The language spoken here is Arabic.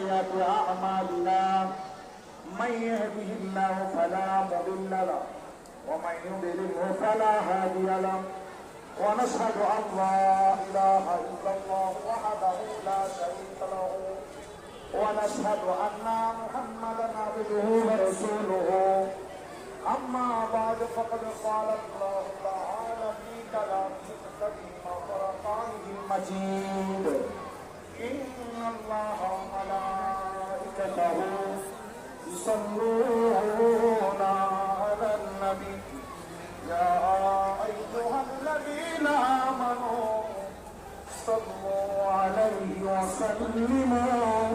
سيئات أعمالنا من يهده الله فلا مضل له ومن يضلله فلا هادي له ونشهد أن لا إله إلا الله وحده لا شريك له ونشهد أن محمدا عبده ورسوله أما بعد فقد قال الله تعالى في كلامه الكريم وفرقانه المجيد إن الله وملائكته يصلون على النبي يا أيها الذين آمنوا صلوا عليه وسلموا